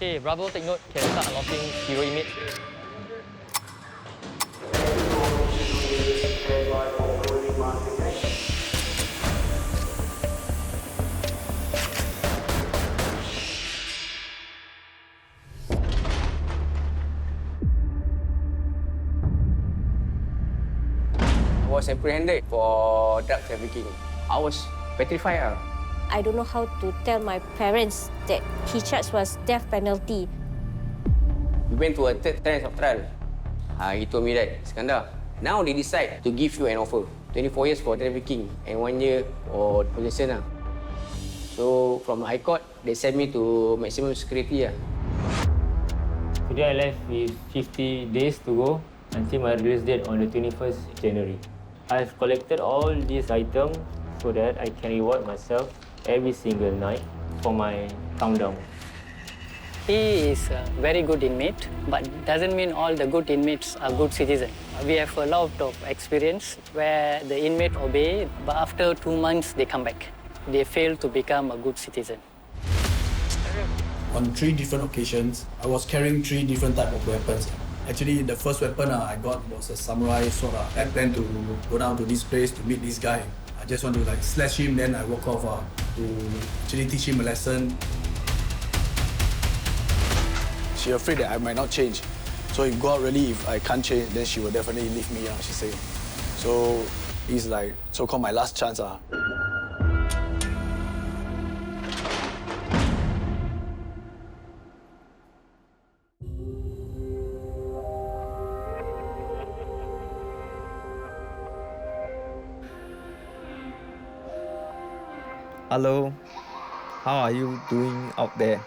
Okay, Bravo, take note. Can start unlocking hero image. I was apprehended for drug trafficking. I was petrified. I don't know how to tell my parents that his charge was death penalty. We went to a third time of trial. He told me that, Iskandar, now they decide to give you an offer. 24 years for trafficking and 1 year for possession. So from High Court, they sent me to maximum security. Today I left with 50 days to go until my release date on the 21st January. I've collected all these items so that I can reward myself every single night for my countdown. He is a very good inmate, but doesn't mean all the good inmates are good citizens. We have a lot of experience where the inmate obey, but after 2 months they come back. They fail to become a good citizen. On 3 different occasions, I was carrying 3 different types of weapons. Actually, the first weapon I got was a samurai sword. I planned to go down to this place to meet this guy. I just want to slash him, then I walk off to actually teach him a lesson. She's afraid that I might not change. So if God really, if I can't change, then she will definitely leave me, she said. So it's like so-called my last chance. Hello, how are you doing out there?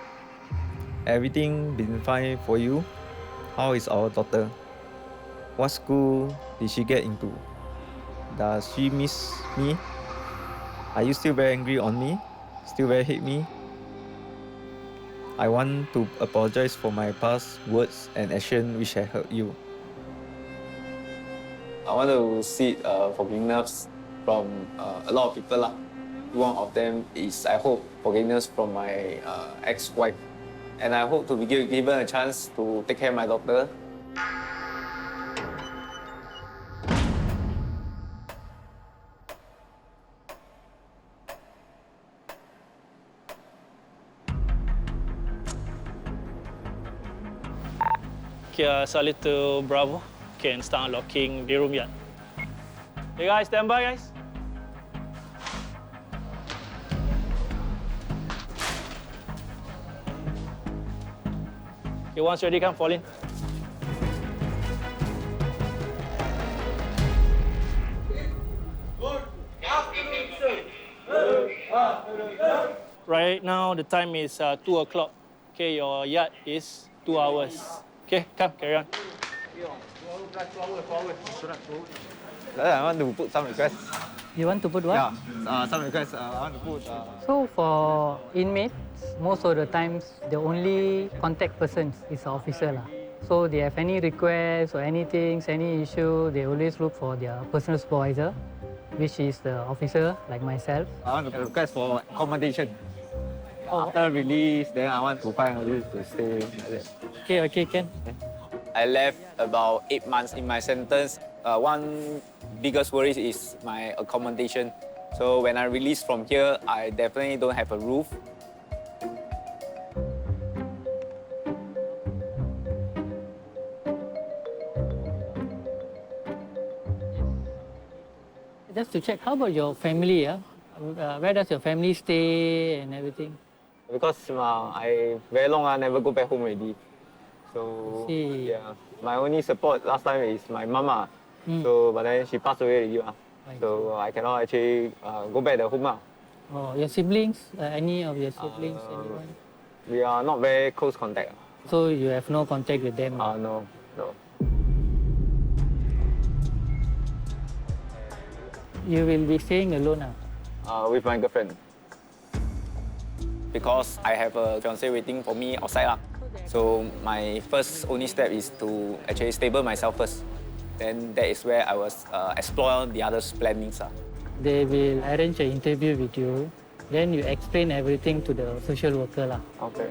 Everything been fine for you? How is our daughter? What school did she get into? Does she miss me? Are you still very angry on me? Still very hate me? I want to apologize for my past words and action which I hurt you. I want to seek forgiveness from a lot of people. One of them is, I hope, forgiveness from my ex-wife. And I hope to be given a chance to take care of my daughter. Okay, salute to Bravo. Can start unlocking the room yet. Hey guys, stand by, guys. Okay, once ready, come fall in. Right now, the time is 2 o'clock. Okay, your yard is 2 hours. Okay, come, carry on. I want to put some requests. You want to put what? Yeah, some requests. I want to put... So for inmates, most of the times, the only contact person is the officer. So they have any requests or anything, any issue, they always look for their personal supervisor, which is the officer, like myself. I want to request for accommodation. After release, then I want to find a place to stay. Okay, Ken. I left about 8 months in my sentence. One biggest worry is my accommodation. So when I release from here, I definitely don't have a roof. Just to check, how about your family? Where does your family stay and everything? Because I very long I never go back home already. So yeah, my only support last time is my mama. So but then she passed away already. So I cannot actually go back to home. Oh, your siblings? Any of your siblings? Anyone? We are not very close contact. So you have no contact with them? No. You will be staying alone? With my girlfriend. Because I have a fiancé waiting for me outside. So my first only step is to actually stable myself first. Then that is where I was explore the other plannings. They will arrange an interview with you. Then you explain everything to the social worker. Okay.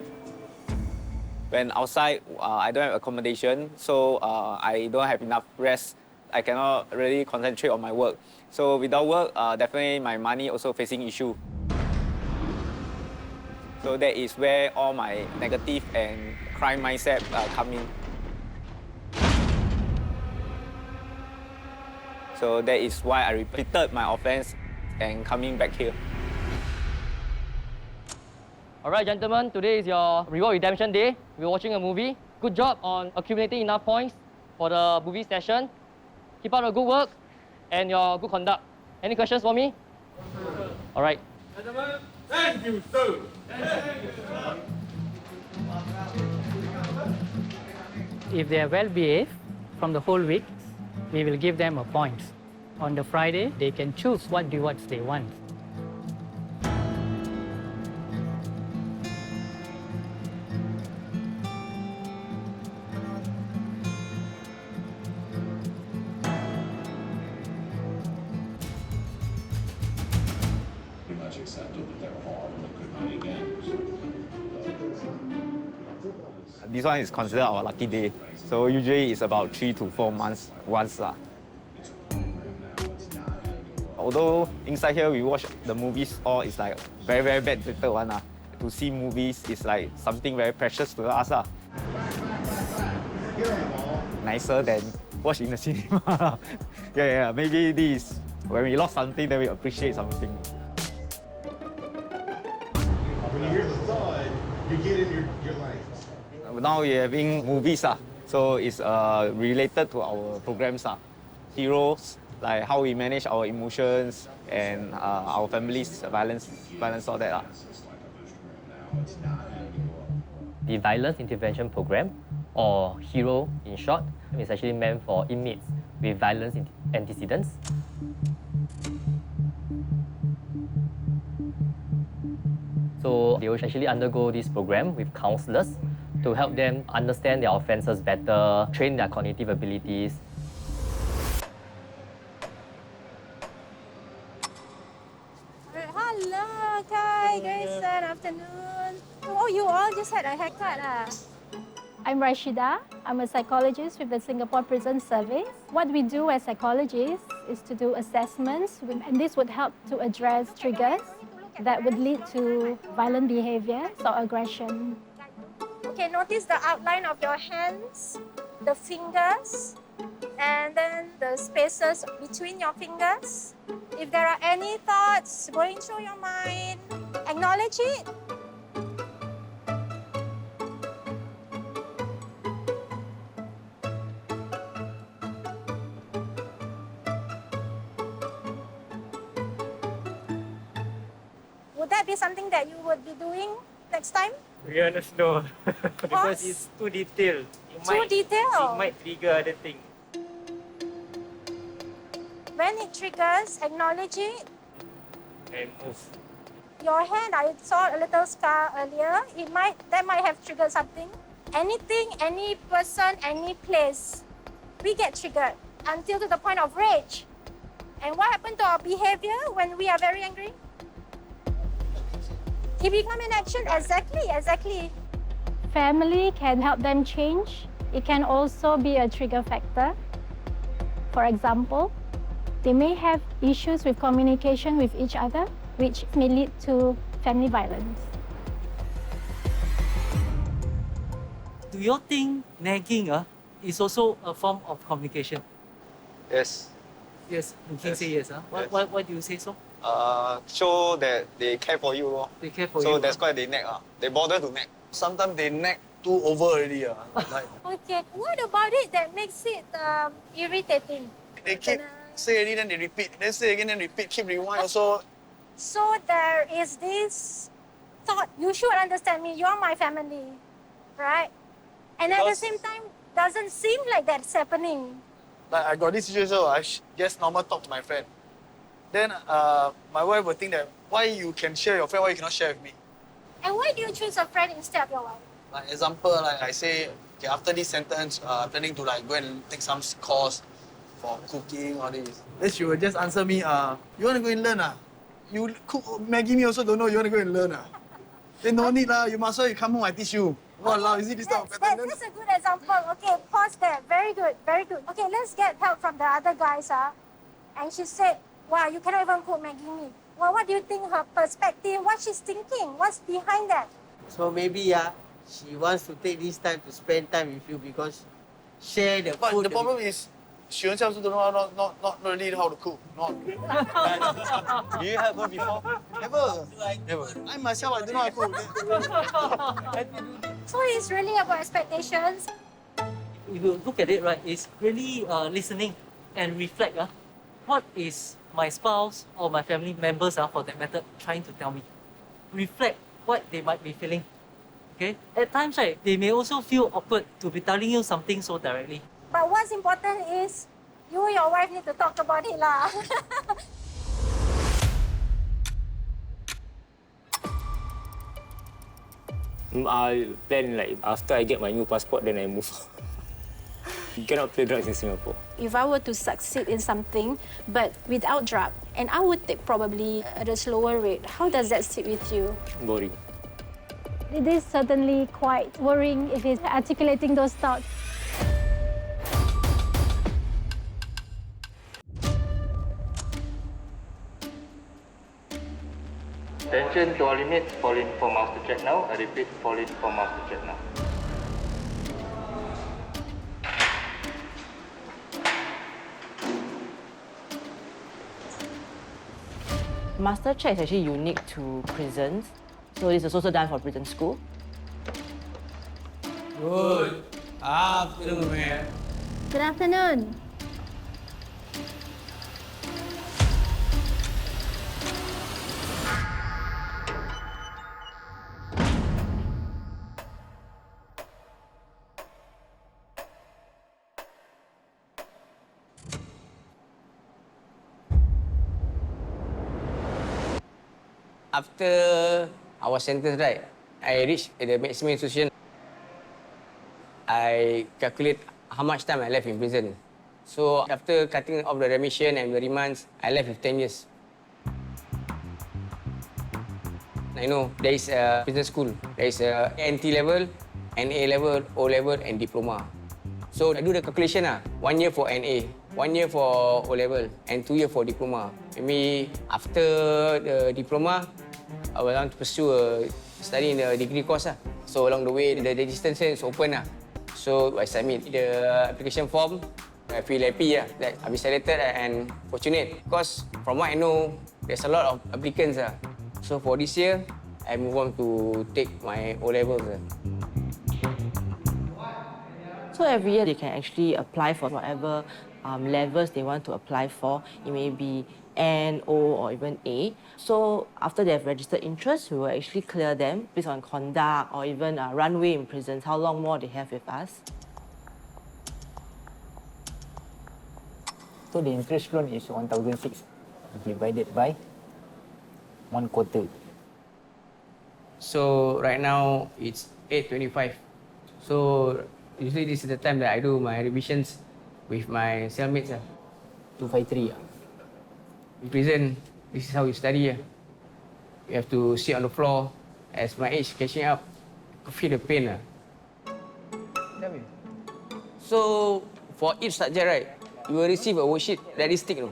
When outside, I don't have accommodation, so I don't have enough rest. I cannot really concentrate on my work. So without work, definitely my money also facing issue. So that is where all my negative and crime mindset come in. So that is why I repeated my offense and coming back here. All right, gentlemen, today is your reward redemption day. We're watching a movie. Good job on accumulating enough points for the movie session. Keep up the good work and your good conduct. Any questions for me? All right. Gentlemen, thank you, sir. If they are well behaved from the whole week, we will give them a point. On the Friday, they can choose what rewards they want. This one is considered our lucky day. So usually it's about 3 to 4 months once. Although inside here we watch the movies, all is like very, very bad little one. To see movies is like something very precious to us. Nicer than watch in the cinema. Yeah, maybe this, when we lost something, then we appreciate something. When you hear the thud, you get in your life. Now we're having movies, so it's related to our programs. Heroes, like how we manage our emotions and our family's violence, all that. The Violence Intervention Program, or HERO in short, is actually meant for inmates with violence antecedents. So they will actually undergo this program with counselors to help them understand their offences better, train their cognitive abilities. Hello, Khai, Grayson, afternoon. Oh, you all just had a haircut. I'm Rashida. I'm a psychologist with the Singapore Prison Service. What we do as psychologists is to do assessments, and this would help to address triggers that would lead to violent behaviors or aggression. Okay, notice the outline of your hands, the fingers, and then the spaces between your fingers. If there are any thoughts going through your mind, acknowledge it. Would that be something that you would be doing next time? To be honest, no. Because it's too detailed. It might trigger other things. When it triggers, acknowledge it. And move. Your hand, I saw a little scar earlier. That might have triggered something. Anything, any person, any place, we get triggered until to the point of rage. And what happened to our behavior when we are very angry? It becomes an action. Exactly. Family can help them change. It can also be a trigger factor. For example, they may have issues with communication with each other, which may lead to family violence. Do you think nagging is also a form of communication? Yes. Yes, you can say yes. Why do you say so? Show that they care for you. They care for you. So that's why they nag. They bother to nag. Sometimes they nag too over already. Like, Okay, what about it that makes it irritating? they keep say already, then they repeat. Then say again, then repeat. Keep rewind also. So there is this thought, you should understand me, you're my family, right? And at the same time, doesn't seem like that's happening. Like I got this situation, so I just normal talk to my friend. Then my wife would think that, why you can share your friend, why you cannot share with me? And why do you choose a friend instead of your wife? Like example, like I say, okay, after this sentence, planning to like go and take some course for cooking, all this. Then she will just answer me, you want to go and learn? You cook Maggie me also don't know, you want to go and learn? Then no need, you must well you come home, I teach you. Walao, is it this type of attendance? That's a good example. Okay, pause there. Very good, very good. Okay, let's get help from the other guys. And she said, wow, you cannot even cook Maggie mee. Well, what do you think her perspective, what she's thinking? What's behind that? So maybe she wants to take this time to spend time with you because share the But food. the problem is, she herself also don't know not really how to cook. Not. Do you help her before? Never. Never. I myself, I don't know how to cook. So it's really about expectations. If you look at it, right, it's really listening and reflect. What is my spouse or my family members, for that matter, trying to tell me? Reflect what they might be feeling. Okay? At times, right, they may also feel awkward to be telling you something so directly. But what's important is you and your wife need to talk about it lah. I plan like after I get my new passport, then I move. You cannot play drugs in Singapore. If I were to succeed in something, but without drug, and I would take probably at a slower rate, how does that sit with you? Boring. It is certainly quite worrying if he's articulating those thoughts. Attention to all inmates, fall in for mouse to check now. I repeat, fall in for mouse to check now. Master check is actually unique to prisons. So this is also done for prison school. Good afternoon, man. Good afternoon. After I was sentenced, right, I reached the maximum institution. I calculate how much time I left in prison. So after cutting off the remission and the remands, I left with 10 years. I know there is a prison school. There is a NT level, NA level, O level and diploma. So I do the calculation 1 year for NA, 1 year for O level and 2 years for diploma. Maybe after the diploma, I will want to pursue study in the degree course. So along the way, the distance is open. So I submit the application form. I feel happy that I be selected and fortunate because from what I know, there's a lot of applicants. So for this year, I move on to take my O levels. So every year they can actually apply for whatever levels they want to apply for. It may be N, O, or even A. So after they have registered interest, we will actually clear them based on conduct or even runway in prisons, how long more they have with us. So the interest loan is 1,600 divided by 1/4. So right now it's 8:25. So usually this is the time that I do my revisions with my cellmates. 253. In prison, this is how you study. You have to sit on the floor. As my age catching up, I could feel the pain. So for each subject, right, you will receive a worksheet that is thick.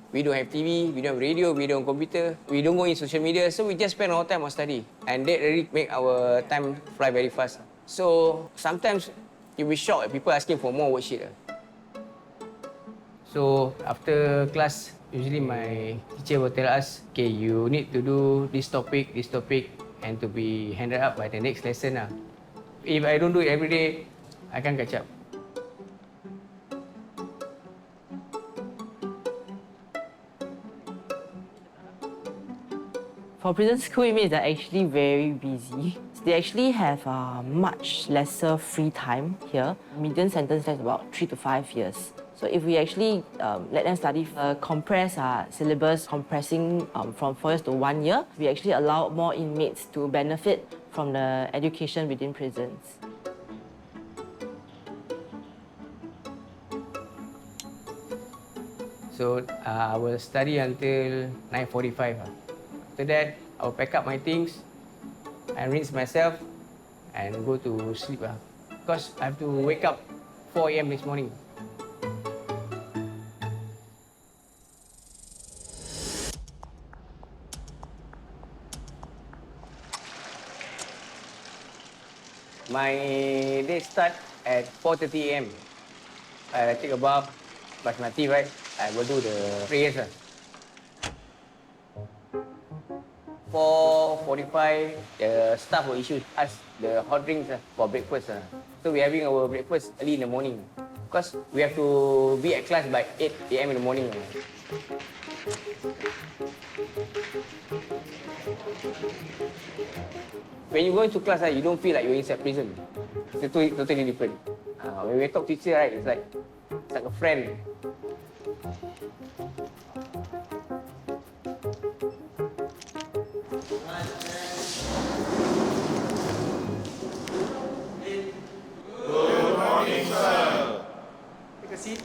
We don't have TV, we don't have radio, we don't have computer, we don't go in social media, so we just spend our time on study. And that really make our time fly very fast. So sometimes you'll be shocked at people asking for more worksheet. So after class, usually my teacher will tell us, okay, you need to do this topic, and to be handed up by the next lesson. If I don't do it every day, I can't catch up. For prison school inmates, they're actually very busy. They actually have much lesser free time here. Median sentence is about 3 to 5 years. So if we actually let them study compress syllabus, compressing from 4 years to 1 year, we actually allow more inmates to benefit from the education within prisons. So I will study until 9:45. After that, I will pack up my things and rinse myself and go to sleep. Because I have to wake up 4 a.m. next morning. My day start at 4:30 a.m. I take a bath, brush my teeth, right? I will do the prayers. 4:45, the staff will issue us the hot drinks for breakfast. So we're having our breakfast early in the morning because we have to be at class by 8 a.m. in the morning. When you go into class, you don't feel like you're inside prison. It's totally different. When we talk to teacher, right, it's like a friend. Good morning, sir. Take a seat.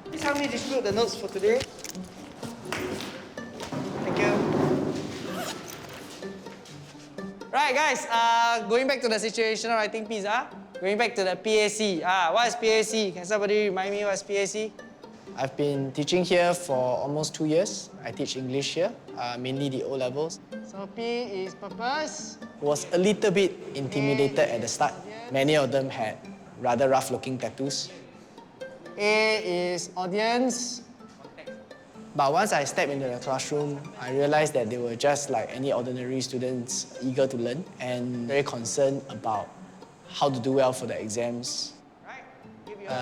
Please help me distribute the notes for today. Thank you. Right, guys, going back to the situational writing piece, going back to the PAC. What is PAC? Can somebody remind me what is PAC? I've been teaching here for almost 2 years. I teach English here, mainly the O levels. So P is purpose. Was a little bit intimidated at the start. Many of them had rather rough-looking tattoos. A is audience. But once I stepped into the classroom, I realized that they were just like any ordinary students, eager to learn and very concerned about how to do well for the exams.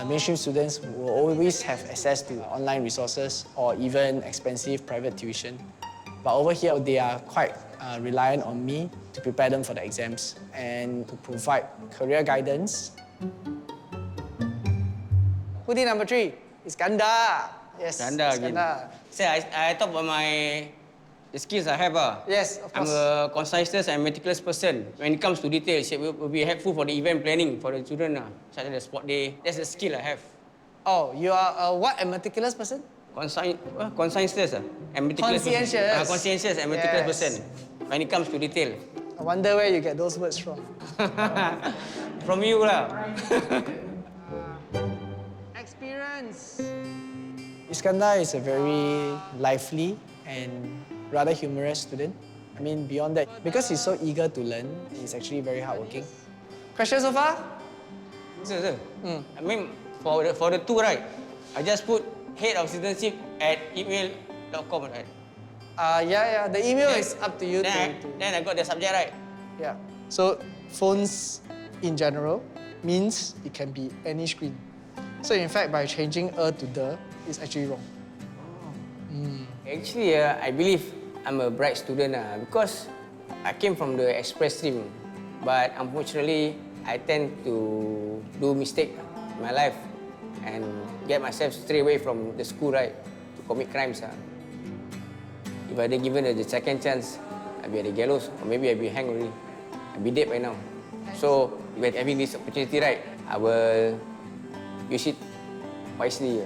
Mainstream students will always have access to online resources or even expensive private tuition. But over here, they are quite reliant on me to prepare them for the exams and to provide career guidance. Who did number 3? Iskandar. Yes, Iskandar. Sir, I talk about the skills I have. Yes, of course. I'm a conscientious and meticulous person. When it comes to details, it will be helpful for the event planning for the children, such as the sport day. That's the skill I have. Oh, you are a what? A meticulous person? Conscientious and meticulous. Conscientious. Conscientious and meticulous person. When it comes to detail. I wonder where you get those words from. From you lah. Experience. Iskandar is a very lively and rather humorous student. I mean, beyond that, because he's so eager to learn, he's actually very hardworking. Questions so far? Sir. I mean, for the two, right? I just put head of citizenship at email.com, right? Yeah. The email is up to you. Then I got the subject, right? Yeah. So phones in general means it can be any screen. So in fact, by changing to the, it's actually wrong. Actually, I believe I'm a bright student because I came from the express stream. But unfortunately, I tend to do mistake in my life and get myself straight away from the school, right, to commit crimes. If I had given the second chance, I'd be at the gallows or maybe I'd be hanged already. I'd be dead by now. So, if I'm having this opportunity, right, I will use it wisely.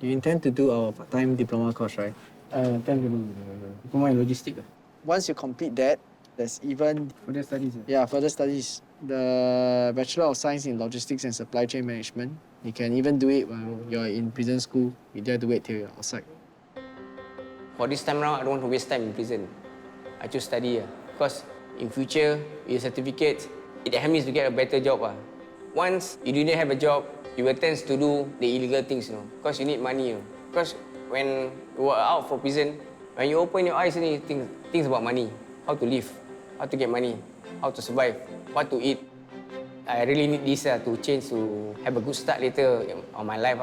You intend to do our part-time diploma course, right? I intend to do diploma in logistics. Once you complete that, there's even... Further studies? Yeah, further studies. The Bachelor of Science in Logistics and Supply Chain Management. You can even do it while you're in prison school. You don't have to wait till you're outside. For this time around, I don't want to waste time in prison. I choose study because in future, with a certificate, it helps me to get a better job. Once you didn't have a job, you will tend to do the illegal things, because you need money. Because when you are out for prison, when you open your eyes, you think about money, how to live, how to get money, how to survive, what to eat. I really need this to change to have a good start later on my life.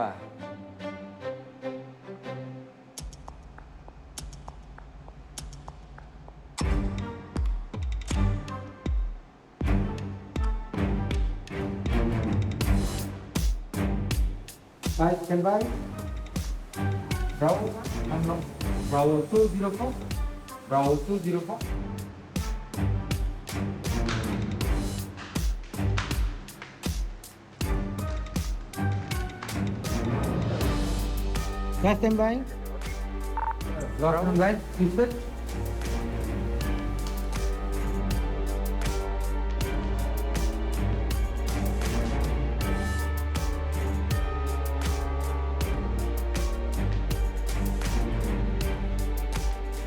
Hi, stand by. Bravo, Bravo 204. Bravo 204. Guys, stand by. Lock room, guys. Insert.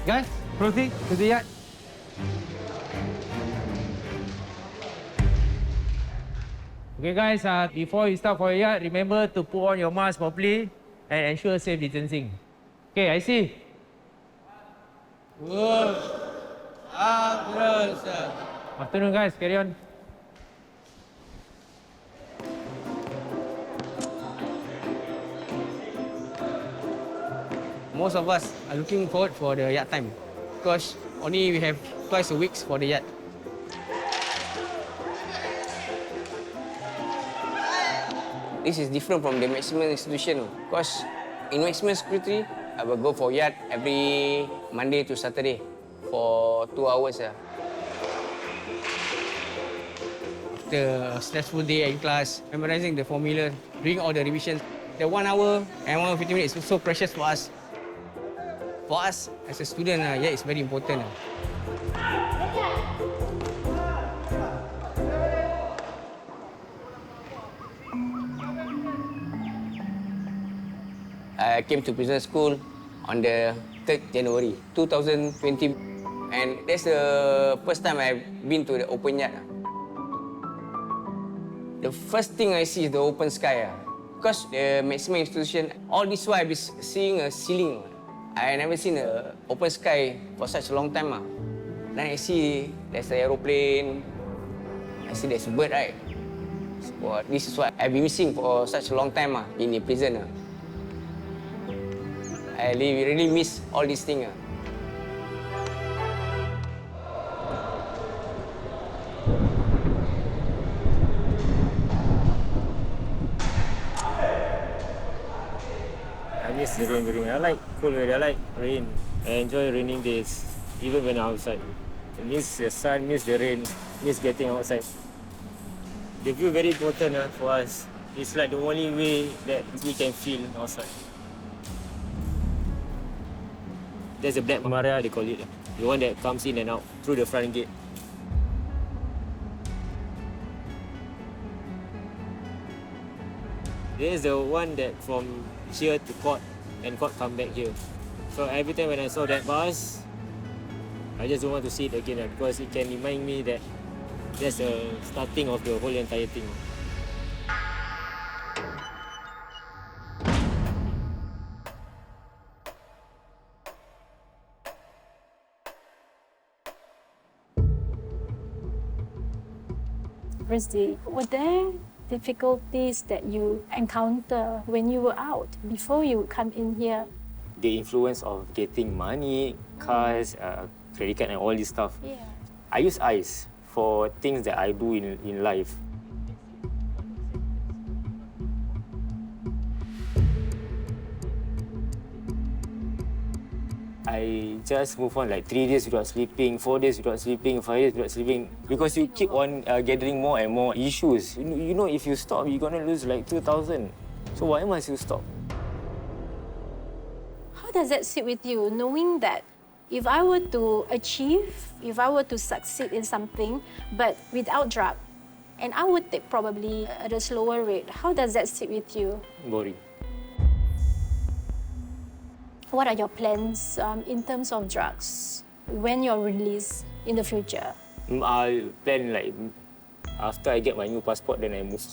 Guys, proceed to the yard. Okay guys, before you start for your yard, remember to put on your mask properly and ensure safe distancing. Okay, I see. Good. Afternoon, sir. Afternoon guys, carry on. Most of us are looking forward for the yard time because only we have twice a week for the yard. This is different from the maximum institution because in maximum security, I will go for yard every Monday to Saturday for 2 hours. After a stressful day in class, memorizing the formula, doing all the revisions, the 1 hour and 1 hour 50 minutes is so precious for us. For us as a student, yeah, it's very important. I came to prison school on the 3rd January 2020, and that's the first time I've been to the open yard. The first thing I see is the open sky. Because the maximum institution, all this while I've been seeing a ceiling. I never seen an open sky for such a long time. Then I see there's an aeroplane, I see there's a bird, right? So, this is what I've been missing for such a long time in the prison. I really miss all these things. I miss the rain. I like cold weather. I like rain. I enjoy raining days, even when I'm outside. I miss the sun, miss the rain, miss getting outside. The view very important for us. It's like the only way that we can feel outside. There's a black Maria, they call it. The one that comes in and out through the front gate. There's the one that from here to court and court come back here. So every time when I saw that bus, I just don't want to see it again because it can remind me that that's the starting of the whole entire thing. Rusdi, were there difficulties that you encounter when you were out before you come in here? The influence of getting money, cars, credit card and all this stuff. Yeah. I use eyes for things that I do in life. I just move on like 3 days without sleeping, 4 days without sleeping, 5 days without sleeping because you keep on gathering more and more issues. You know, if you stop, you're gonna lose like 2,000. So why must you stop? How does that sit with you, knowing that if I were to achieve, if I were to succeed in something, but without drug, and I would take probably at a slower rate, how does that sit with you? Boring. What are your plans in terms of drugs when you're released in the future? I plan like after I get my new passport, then I move.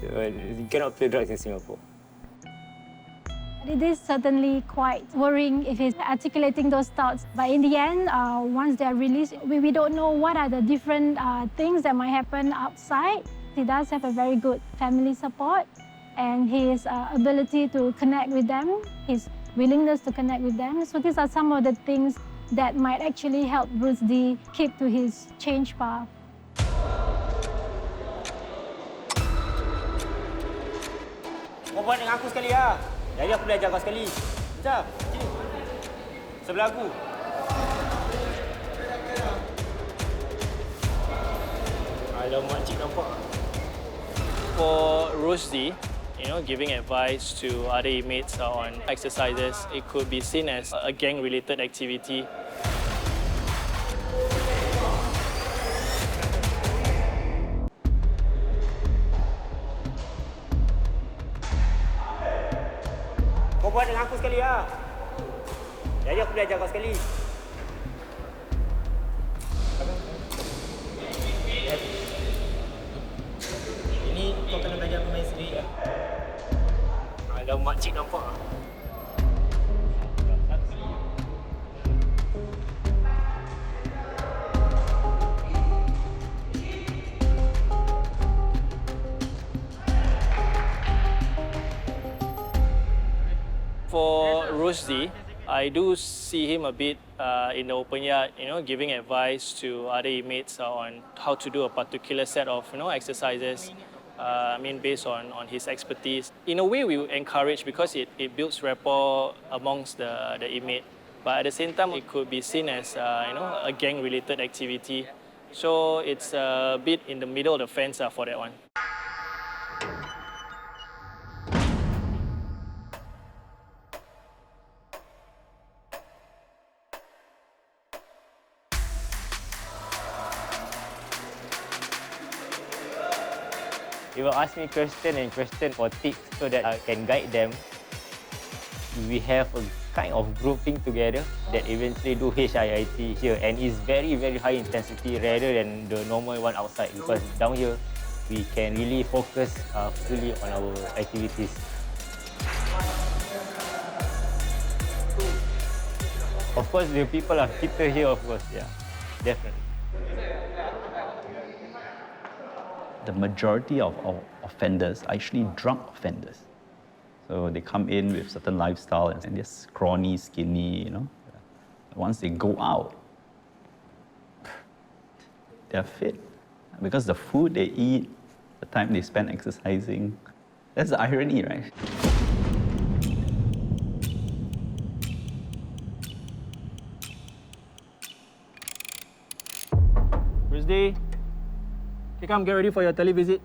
You cannot play drugs in Singapore. It is certainly quite worrying if he's articulating those thoughts. But in the end, once they're released, we don't know what are the different things that might happen outside. He does have a very good family support, and his ability to connect with them, his willingness to connect with them. So these are some of the things that might actually help Rusdi keep to his change path. Kau buat dengan aku sekali lah. Jadi aku belajar kau sekali. Sekejap, sini. Sebelah aku. Alamak, cik nampak. For Rusdi, giving advice to other inmates on exercises. It could be seen as a gang-related activity. Kau buat dengan aku sekali lah. Jadi aku belajar kau sekali. Ini kau kena belajar bermain sendiri lah. Ada makcik nampak lah. For Rusdi, I do see him a bit in the open yard, giving advice to other inmates on how to do a particular set of, exercises. Based on his expertise. In a way, we encourage because it builds rapport amongst the inmate. But at the same time, it could be seen as, a gang-related activity. So it's a bit in the middle of the fence for that one. They will ask me question for tips so that I can guide them. We have a kind of grouping together that eventually do HIIT here, and it's very, very high intensity rather than the normal one outside, because down here we can really focus fully on our activities. Of course, the people are fitter here, of course, yeah, definitely. The majority of our offenders are actually drug offenders. So they come in with certain lifestyle and they're scrawny, skinny, Once they go out, they're fit. Because the food they eat, the time they spend exercising, that's the irony, right? Rusdi, okay, come get ready for your televisit.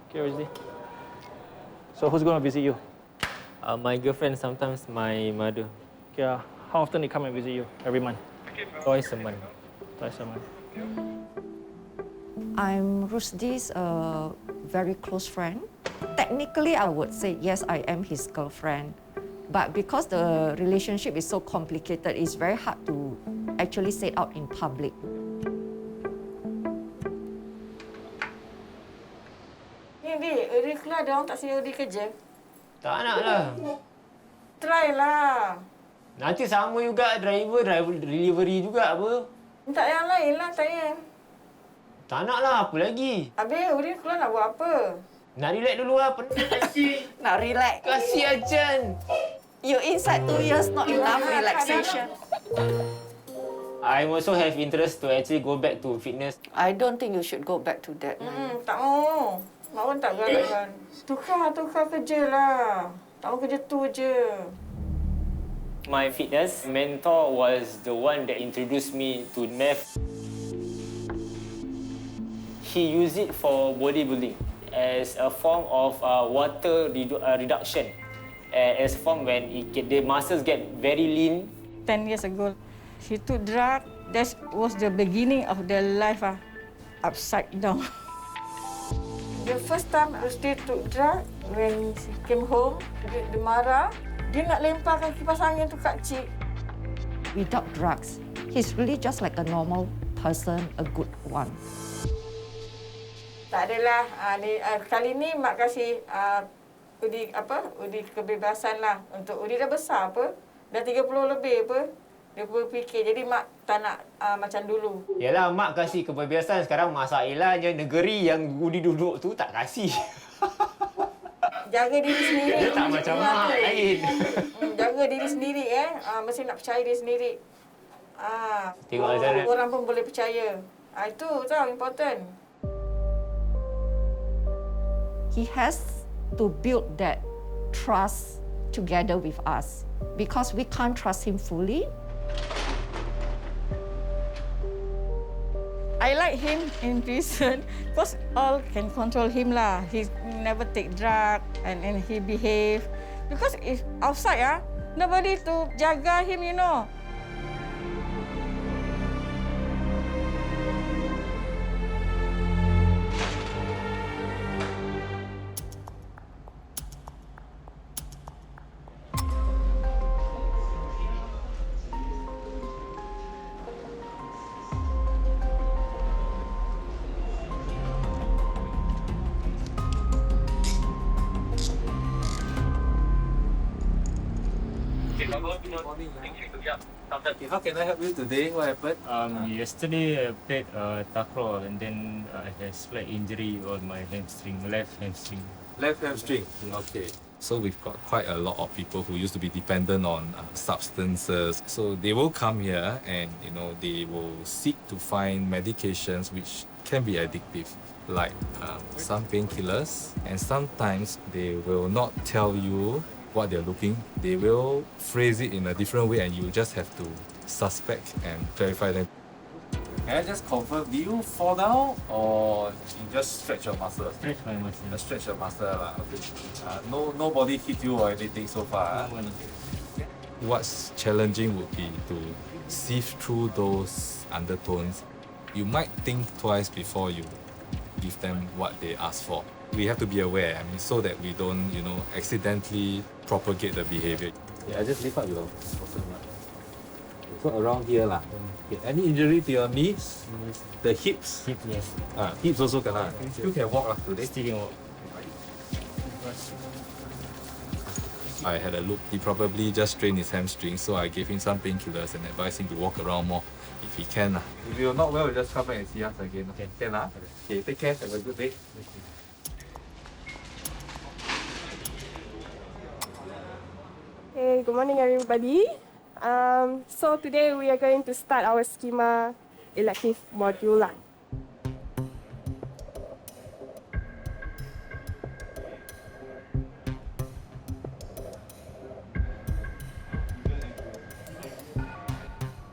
Okay, Rusdi. So who's going to visit you? My girlfriend, sometimes my mother. Okay, how often they come and visit you? Every month? Twice a month. Twice a month. I'm Rusdi's very close friend. Technically, I would say yes, I am his girlfriend. But because the relationship is so complicated, it's very hard to actually say it out in public. Eri keluar dong, tak suruh Eri kerja. Tak nak lah. Try lah. Nanti sama juga driver delivery juga apa. Minta yang lain lah saya. Tak nak lah, apa lagi? Habis Eri keluar nak buat apa? Nak relax dulu lah, penat kasih. Nak relax. Kasih Ajan. You inside 2 years, not enough relaxation. I also have interest to actually go back to fitness. I don't think you should go back to that. Tak mau. Mak pun tak galakkan. Tukar kerja lah. Tak mau kerja tu je. My fitness mentor was the one that introduced me to meth. He used it for bodybuilding as a form of water reduction. As a form when the muscles get very lean. 10 years ago, he took drug. That was the beginning of their life upside down. The first time Rusdi took drug, when he came home, dia marah. Dia nak lemparkan kipas angin tu kat cik. Without drugs, he's really just like a normal person, a good one. Tak adalah. Kali ni mak kasih Udi kebebasan lah. Untuk Udi dah besar apa. Dah 30 lebih apa. Dia berfikir. Jadi mak tak nak macam dulu. Yalah, mak kasih kebebasan. Sekarang masalahnya negeri yang Udi duduk tu tak kasih. Jaga diri sendiri. Dia tak macam mak lain. Jaga diri sendiri mesti nak percaya diri sendiri. Tengok sana. Orang pun boleh percaya. Itu tau important. He has to build that trust together with us because we can't trust him fully. I like him in prison because all can control him lah. He never take drug and he behave. Because if outside, nobody to jaga him, you know. How can I help you today? What happened? Yesterday I played takraw and then I had slight injury on my hamstring, left hamstring. Left hamstring. Okay. So we've got quite a lot of people who used to be dependent on substances. So they will come here and they will seek to find medications which can be addictive, like some painkillers. And sometimes they will not tell you what they're looking. They will phrase it in a different way and you just have to suspect and clarify them. Can I just confirm, do you fall down or you just stretch your muscles? Stretch my muscle. Stretch your muscle. Okay. Nobody hit you or anything so far? No one. What's challenging would be to sift through those undertones. You might think twice before you give them what they ask for. We have to be aware, so that we don't, accidentally propagate the behavior. Yeah, just lift up your bottom. So around here lah. Okay. Any injury to your knees? The hips? Hip, yes. Hips also cannot. You can walk today. Still can walk. I had a look. He probably just strained his hamstring, so I gave him some painkillers and advised him to walk around more if he can. If you're not well, just come back and see us again. Okay, can lah. Okay, take care. Have a good day. Hey, good morning everybody. So today we are going to start our schema elective module.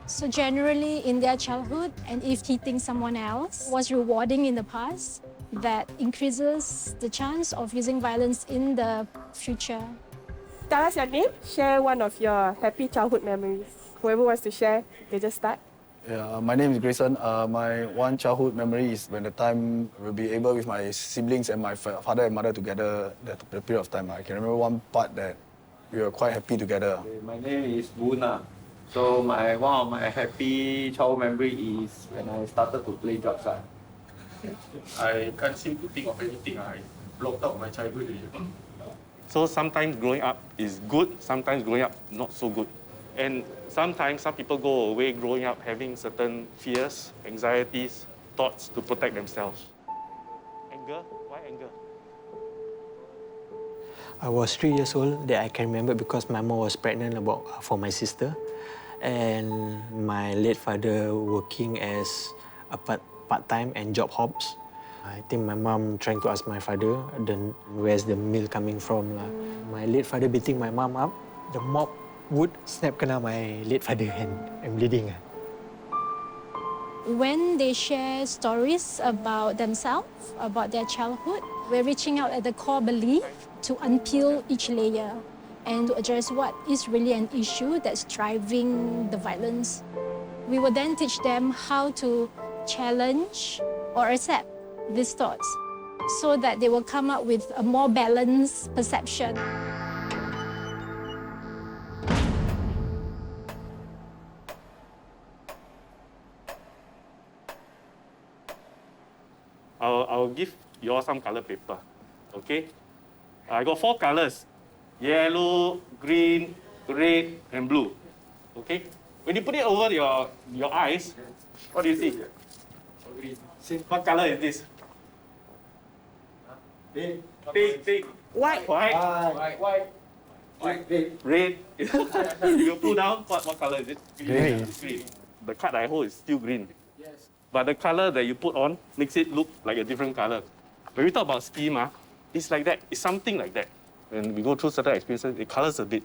So generally in their childhood, and if hitting someone else was rewarding in the past, that increases the chance of using violence in the future. Tell us your name. Share one of your happy childhood memories. Whoever wants to share, they just start. Yeah, my name is Grayson. My one childhood memory is when the time we'll be able with my siblings and my father and mother together, the period of time. I can remember one part that we were quite happy together. My name is Boon. So one of my happy childhood memory is when I started to play drugs. I can't seem to think of anything. I blocked out my childhood. So sometimes growing up is good, sometimes growing up not so good. And sometimes some people go away growing up having certain fears, anxieties, thoughts to protect themselves. Anger? Why anger? I was 3 years old that I can remember because my mom was pregnant for my sister. And my late father working as a part-time and job hops. I think my mom trying to ask my father, where's the meal coming from. My late father beating my mom up, the mop wood snap kena my late father and I'm bleeding. When they share stories about themselves, about their childhood, we're reaching out at the core belief to unpeel each layer and to address what is really an issue that's driving the violence. We will then teach them how to challenge or accept these thoughts so that they will come up with a more balanced perception. I'll give you all some color paper, okay? I got 4 colors, yellow, green, red, and blue, okay? When you put it over your eyes, what do you see? What color is this? Pink. White. Red. You pull down, what color is it? Green. Green. The card I hold is still green. Yes. But the color that you put on makes it look like a different color. When we talk about schema, it's like that. It's something like that. When we go through certain experiences, it colors a bit.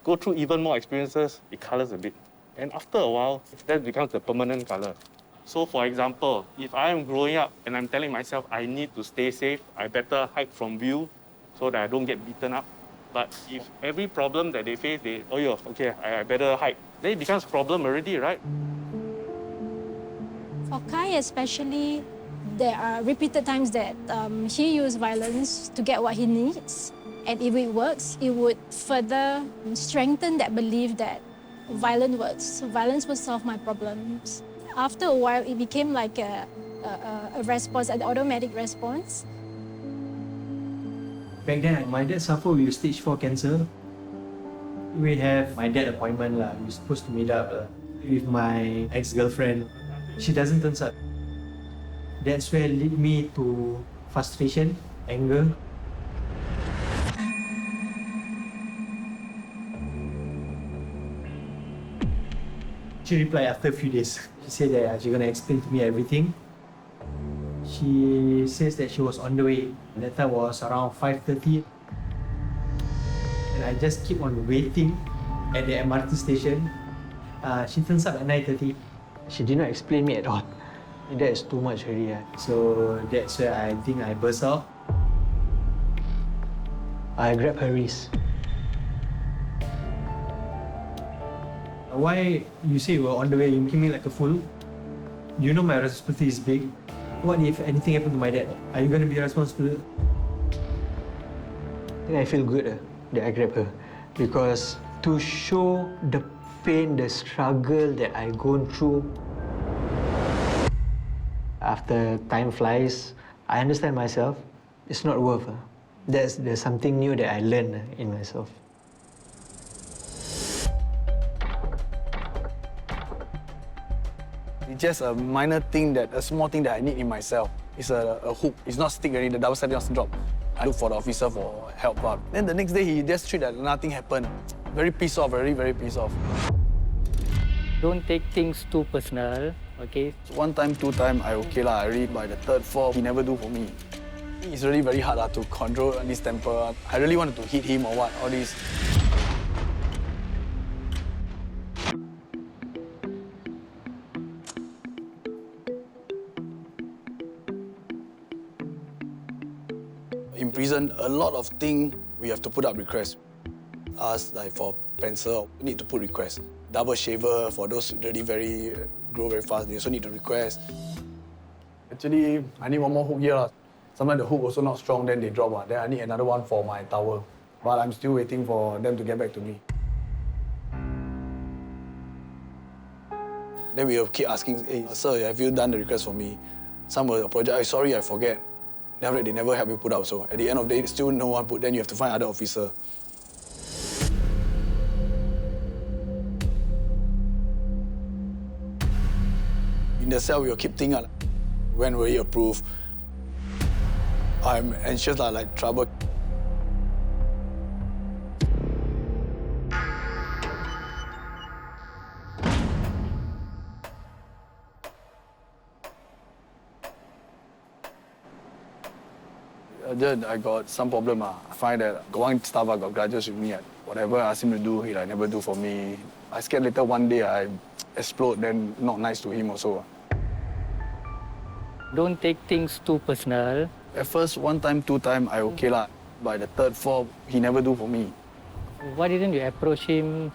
Go through even more experiences, it colors a bit. And after a while, that becomes the permanent color. So for example, if I am growing up and I'm telling myself I need to stay safe, I better hide from view so that I don't get beaten up. But if every problem that they face, I better hide, then it becomes a problem already, right? For Khai especially, there are repeated times that he used violence to get what he needs. And if it works, it would further strengthen that belief that violence works. Violence will solve my problems. After a while, it became like a response, an automatic response. Back then, my dad suffered with stage 4 cancer. We have my dad appointment. We're supposed to meet up with my ex-girlfriend. She doesn't turn up. That's where it led me to frustration, anger. She replied after a few days. She said that she's gonna explain to me everything. She says that she was on the way. That time was around 5:30. And I just keep on waiting at the MRT station. She turns up at 9:30. She did not explain me at all. That is too much already. So that's where I think I burst out. I grabbed her wrist. Why you say you were on the way, you make me like a fool? You know my responsibility is big. What if anything happened to my dad? Are you going to be responsible? I think I feel good that I grabbed her. Because to show the pain, the struggle that I gone through, after time flies, I understand myself. It's not worth. There's something new that I learned in myself. It's just a minor thing, a small thing that I need in myself. It's a hook. It's not stick already, the double sided doesn't drop. I look for the officer for help. Then the next day, he just treated that nothing happened. Very pissed off, very pissed off. Don't take things too personal, okay? So 1 time, 2 time, I okay lah. Already by the 3rd, 4th, he never do for me. It's really very hard to control this temper. I really wanted to hit him or what, all this. In prison, a lot of things we have to put up requests. Us, like for pencil, we need to put requests. Double shaver, for those really grow very fast, they also need to request. Actually, I need 1 more hook here. Sometimes the hook also not strong, then they drop. Then I need another one for my towel. But I'm still waiting for them to get back to me. Then we will keep asking, hey, sir, have you done the request for me? Some will apologize, sorry, I forget. Then they never help you put out. So at the end of the day, still no one put, then you have to find other officer. In the cell, we will keep thinking, when will he approve? I'm anxious, like trouble. I got some problem. I find that one staff got grudges with me. Whatever I ask him to do, he never do for me. I scared later one day I explode, then not nice to him also. Don't take things too personal. At first, 1 time, 2 time, I okay lah. By the 3rd, 4th, he never do for me. Why didn't you approach him,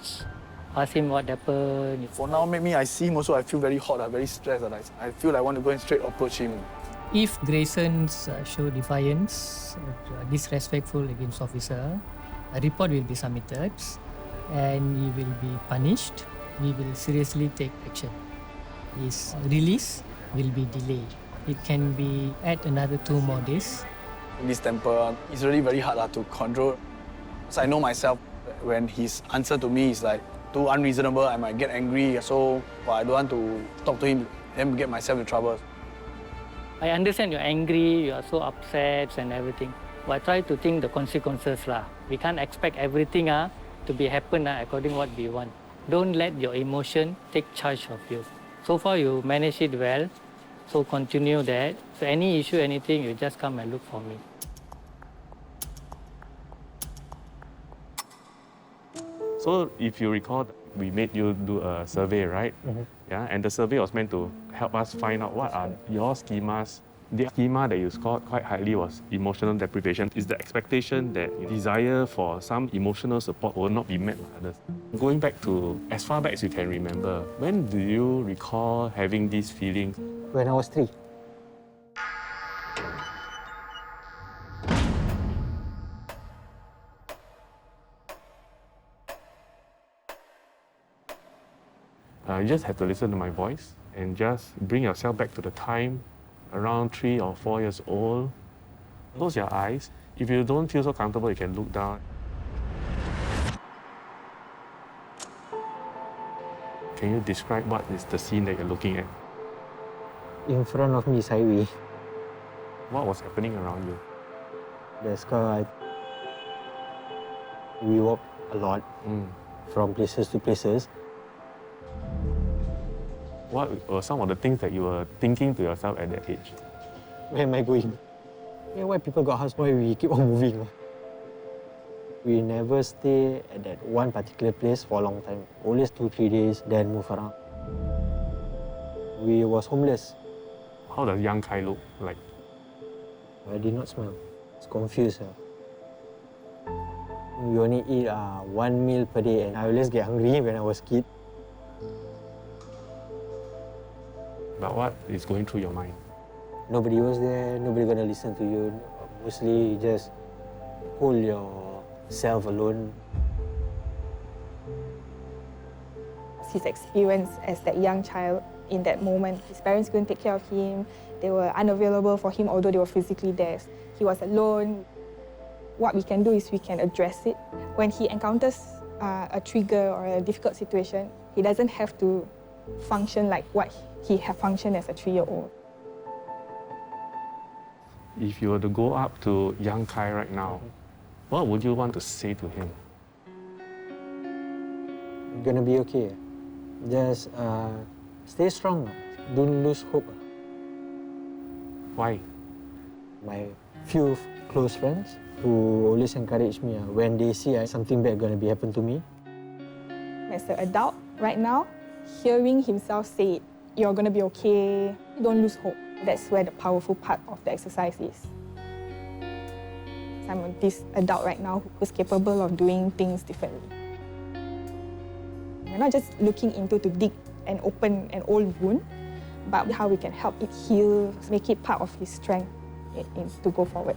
ask him what happened? For now, I see him also, I feel very hot, very stressed. I feel like I want to go and straight approach him. If Grayson show defiance, disrespectful against officer, a report will be submitted and he will be punished. We will seriously take action. His release will be delayed. It can be at another 2 more days. This temper is really very hard to control. So I know myself, when his answer to me is like too unreasonable, I might get angry. So I don't want to talk to him and get myself in trouble. I understand you're angry, you are so upset and everything. But try to think the consequences. We can't expect everything to be happen according to what we want. Don't let your emotion take charge of you. So far you manage it well, so continue that. So any issue, anything, you just come and look for me. So if you recall, we made you do a survey, right? Yeah, and the survey was meant to help us find out what are your schemas. The schema that you scored quite highly was emotional deprivation. It's the expectation that your desire for some emotional support will not be met by others. Going back to as far back as you can remember, when do you recall having these feelings? When I was 3. You just have to listen to my voice and just bring yourself back to the time around 3 or 4 years old. Close your eyes. If you don't feel so comfortable, you can look down. Can you describe what is the scene that you're looking at? In front of me is highway. What was happening around you? There's car. We walk a lot from places to places. What were some of the things that you were thinking to yourself at that age? Where am I going? Yeah, why people got house? Why we keep on moving? We never stay at that one particular place for a long time. Always 2-3 days, then move around. We was homeless. How does young Khai look like? I did not smell. I was confused. We only eat 1 meal per day, and I always get hungry when I was a kid. But what is going through your mind? Nobody was there, nobody gonna listen to you. Mostly you just hold yourself alone. His experience as that young child in that moment. His parents couldn't take care of him. They were unavailable for him, although they were physically there. He was alone. What we can do is we can address it. When he encounters a trigger or a difficult situation, he doesn't have to function like what he had functioned as a 3-year-old. If you were to go up to young Khai right now, what would you want to say to him? You're gonna be okay. Just stay strong. Don't lose hope. Why? My few close friends who always encourage me when they see something bad gonna be happen to me. As an adult, right now, hearing himself say it, you're going to be okay, don't lose hope. That's where the powerful part of the exercise is. I'm this adult right now who's capable of doing things differently. We're not just looking into to dig and open an old wound, but how we can help it heal, make it part of his strength to go forward.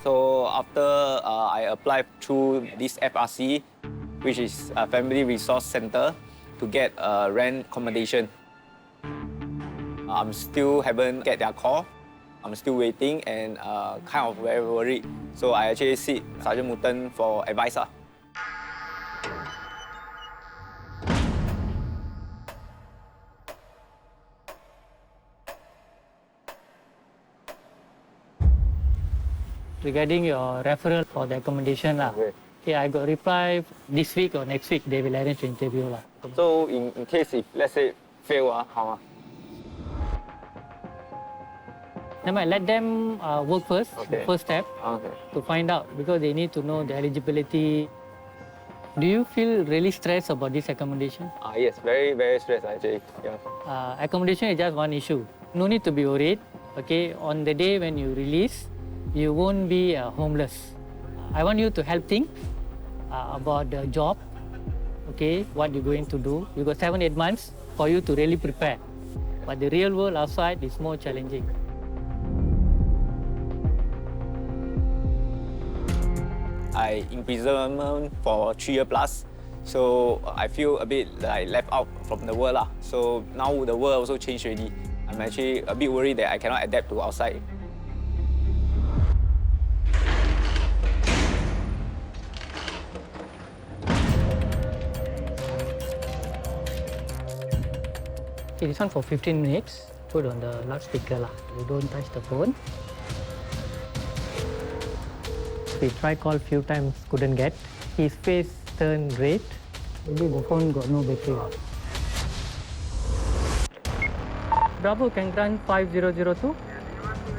So after I applied through this FRC, which is a Family Resource Center, to get rent accommodation. I'm still haven't get their call. I'm still waiting and kind of very worried. So I actually seek Sergeant Mutton for advice. Regarding your referral for the accommodation, okay, I got reply this week or next week. They will arrange an interview. So in case if let's say fail, how? Then I let them work first, the first step, to find out, because they need to know the eligibility. Do you feel really stressed about this accommodation? Yes, very, very stressed actually. Yeah. Accommodation is just one issue. No need to be worried. Okay, on the day when you release, you won't be homeless. I want you to help think about the job, okay, what you're going to do. You got 7-8 months for you to really prepare. But the real world outside is more challenging. I imprisonment for 3 years plus, so I feel a bit like left out from the world. So now the world also changed already. I'm actually a bit worried that I cannot adapt to outside. Okay, this one for 15 minutes. Put on the loudspeaker. You don't touch the phone. We tried call few times, couldn't get. His face turned red. Maybe the phone got no battery. Bravo, can grant 5002.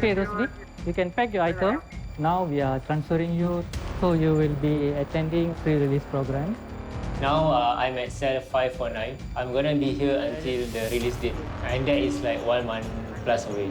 Okay, Rusdi, you can pack your item. Now we are transferring you, so you will be attending pre-release program. Now I'm at cell 549. I'm gonna be here until the release date, and that is like 1 month plus away.